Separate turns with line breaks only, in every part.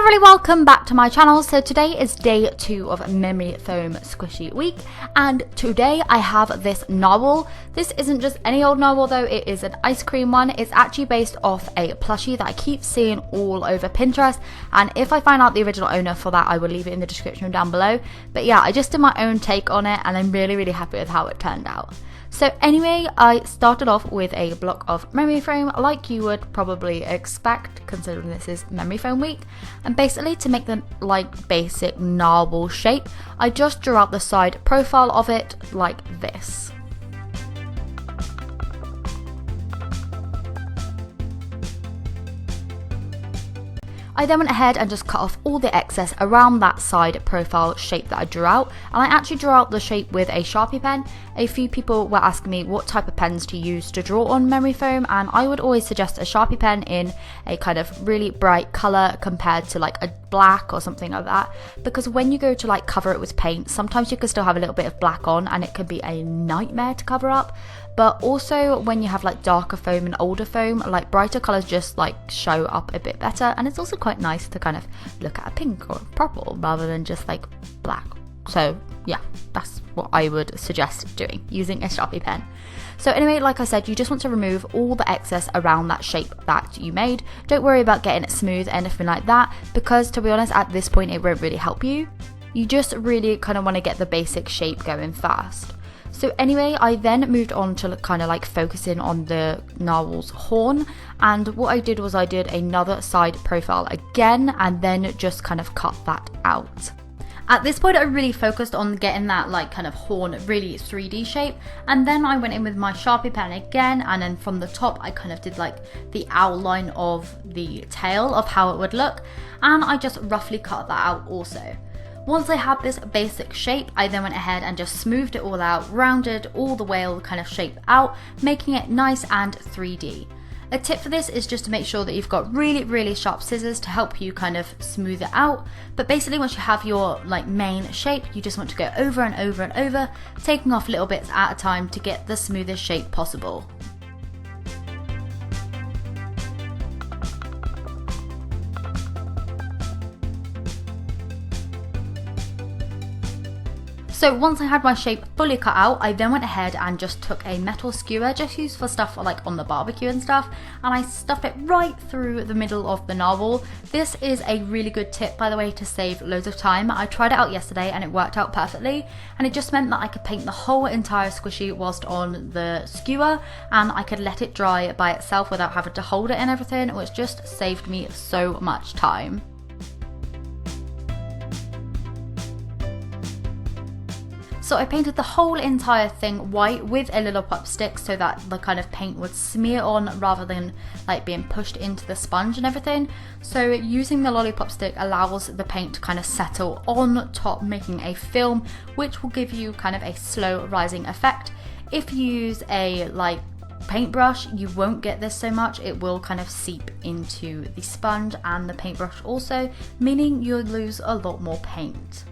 everybody, welcome back to my channel. So today is day 2 of Memory Foam Squishy Week, and today I have this Narwhal. This isn't just any old Narwhal though, it is an ice cream one. It's actually based off a plushie that I keep seeing all over Pinterest, and if I find out the original owner for that, I will leave it in the description down below. But yeah, I just did my own take on it and I'm really happy with how it turned out. So anyway, I started off with a block of memory foam like you would probably expect considering this is Memory Foam Week, and basically to make the basic narwhal shape, I just drew out the side profile of it like this. I then went ahead and just cut off all the excess around that side profile shape that I drew out, and I actually drew out the shape with a Sharpie pen. A few people were asking me what type of pens to use to draw on memory foam, and I would always suggest a Sharpie pen in a kind of really bright colour compared to like a black or something like that, because when you go to like cover it with paint, sometimes you can still have a little bit of black on and it can be a nightmare to cover up. But also when you have like darker foam and older foam, like brighter colours just like show up a bit better, and it's also quite nice to kind of look at a pink or purple rather than just like black. So yeah, that's what I would suggest doing, using a Sharpie pen. So anyway, like I said, you just want to remove all the excess around that shape that you made. Don't worry about getting it smooth, anything like that, because to be honest, at this point it won't really help you. You just really kind of want to get the basic shape going first. So anyway, I then moved on to kind of like focusing on the narwhal's horn, and what I did was I did another side profile again and then just kind of cut that out. At this point I really focused on getting that like kind of horn really 3D shape, and then I went in with my Sharpie pen again, and then from the top I kind of did like the outline of the tail of how it would look, and I just roughly cut that out also. Once I had this basic shape, I then went ahead and just smoothed it all out, rounded all the whale kind of shape out, making it nice and 3D. A tip for this is just to make sure that you've got really sharp scissors to help you kind of smooth it out. But basically once you have your like main shape, you just want to go over and over and over, taking off little bits at a time to get the smoothest shape possible. So once I had my shape fully cut out, I then went ahead and just took a metal skewer, just used for stuff like on the barbecue and stuff, and I stuffed it right through the middle of the narwhal. This is a really good tip, by the way, to save loads of time. I tried it out yesterday and it worked out perfectly, and it just meant that I could paint the whole entire squishy whilst on the skewer, and I could let it dry by itself without having to hold it and everything, which just saved me so much time. So I painted the whole entire thing white with a lollipop stick so that the kind of paint would smear on rather than like being pushed into the sponge and everything. So using the lollipop stick allows the paint to kind of settle on top, making a film which will give you kind of a slow rising effect. If you use a like paintbrush, you won't get this so much. It will kind of seep into the sponge and the paintbrush also, meaning you'll lose a lot more paint.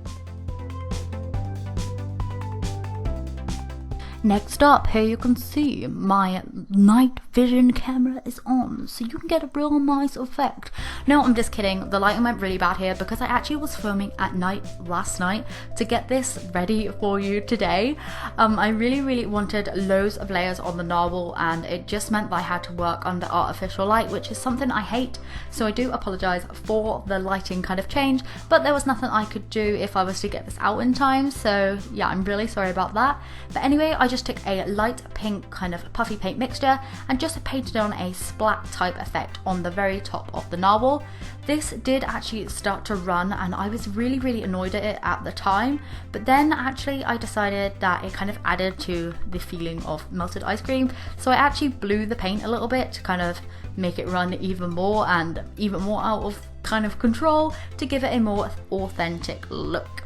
Next up, here you can see my night vision camera is on, so you can get a real nice effect. No, I'm just kidding. The lighting went really bad here because I actually was filming at night last night to get this ready for you today. I really wanted loads of layers on the narwhal, and it just meant that I had to work under artificial light, which is something I hate. So I do apologise for the lighting kind of change, but there was nothing I could do if I was to get this out in time. So yeah, I'm really sorry about that. But anyway, I just took a light pink kind of puffy paint mixture and just painted on a splat type effect on the very top of the narwhal. This did actually start to run and I was really annoyed at it at the time, but then actually I decided that it kind of added to the feeling of melted ice cream, so I actually blew the paint a little bit to kind of make it run even more and even more out of kind of control to give it a more authentic look.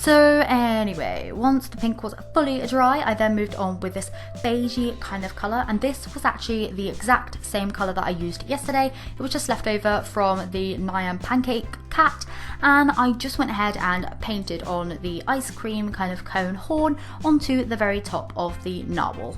So anyway, once the pink was fully dry, I then moved on with this beigey kind of colour, and this was actually the exact same colour that I used yesterday. It was just left over from the Nyan Pancake cat, and I just went ahead and painted on the ice cream kind of cone horn onto the very top of the narwhal.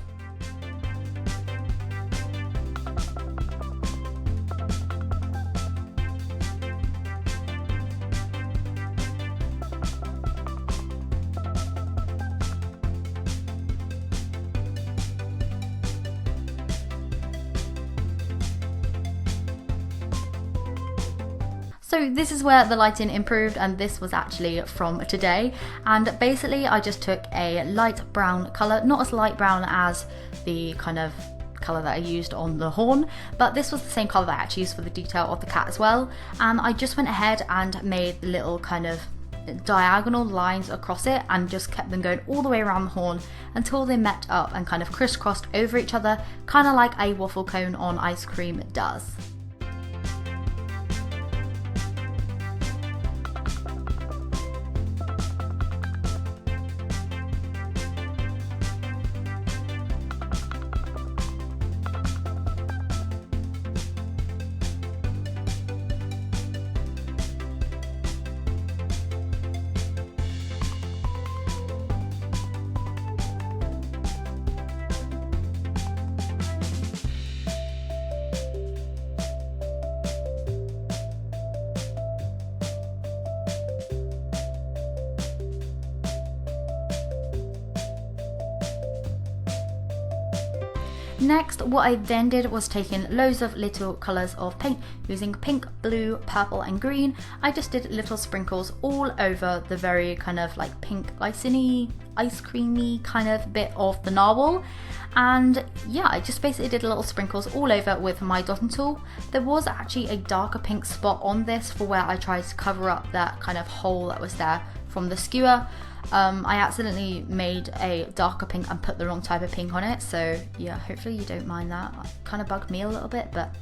So this is where the lighting improved, and this was actually from today, and basically I just took a light brown colour, not as light brown as the kind of colour that I used on the horn, but this was the same colour that I actually used for the detail of the cat as well, and I just went ahead and made the little kind of diagonal lines across it and just kept them going all the way around the horn until they met up and kind of crisscrossed over each other, kind of like a waffle cone on ice cream does. Next, what I then did was taking loads of little colours of paint using pink, blue, purple and green. I just did little sprinkles all over the very kind of like pink icing-y, ice creamy kind of bit of the narwhal. And yeah, I just basically did little sprinkles all over with my dotting tool. There was actually a darker pink spot on this for where I tried to cover up that kind of hole that was there from the skewer. I accidentally made a darker pink and put the wrong type of pink on it, so yeah, hopefully you don't mind that. It kind of bugged me a little bit, but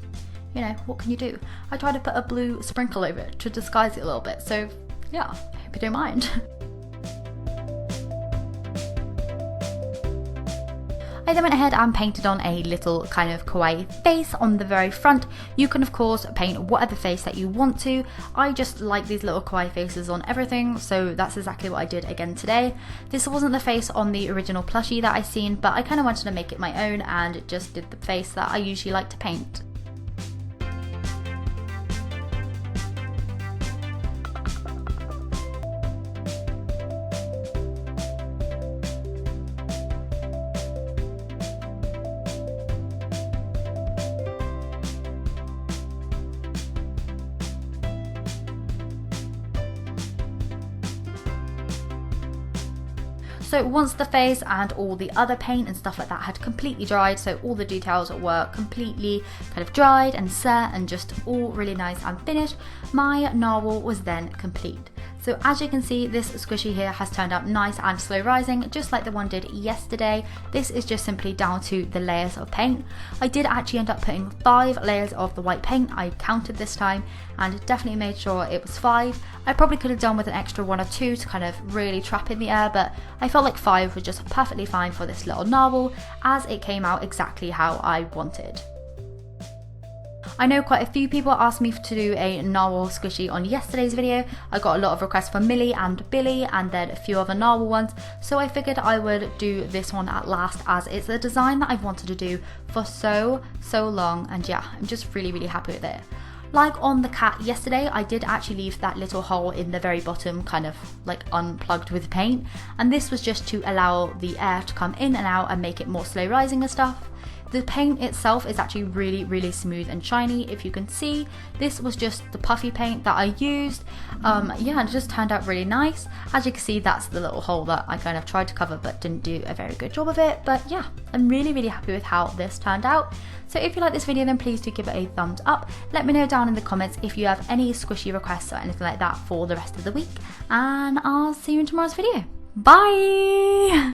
you know, what can you do? I tried to put a blue sprinkle over it to disguise it a little bit, so yeah, I hope you don't mind. I then went ahead and painted on a little kind of kawaii face on the very front. You can of course paint whatever face that you want to. I just like these little kawaii faces on everything, so that's exactly what I did again today. This wasn't the face on the original plushie that I seen, but I kind of wanted to make it my own and just did the face that I usually like to paint. So once the face and all the other paint and stuff like that had completely dried, so all the details were completely kind of dried and set and just all really nice and finished, my narwhal was then complete. So as you can see, this squishy here has turned out nice and slow rising, just like the one did yesterday. This is just simply down to the layers of paint. I did actually end up putting 5 layers of the white paint. I counted this time and definitely made sure it was 5. I probably could have done with an extra 1 or 2 to kind of really trap in the air, but I felt like 5 was just perfectly fine for this little narwhal, as it came out exactly how I wanted. I know quite a few people asked me to do a narwhal squishy on yesterday's video. I got a lot of requests for Millie and Billy and then a few other narwhal ones, so I figured I would do this one at last, as it's a design that I've wanted to do for so long, and yeah, I'm just really happy with it. Like on the cat yesterday, I did actually leave that little hole in the very bottom kind of like unplugged with paint, and this was just to allow the air to come in and out and make it more slow rising and stuff. The paint itself is actually really smooth and shiny. If you can see, this was just the puffy paint that I used. Yeah, and it just turned out really nice. As you can see, that's the little hole that I kind of tried to cover but didn't do a very good job of it. But yeah, I'm really happy with how this turned out. So if you like this video, then please do give it a thumbs up. Let me know down in the comments if you have any squishy requests or anything like that for the rest of the week. And I'll see you in tomorrow's video. Bye!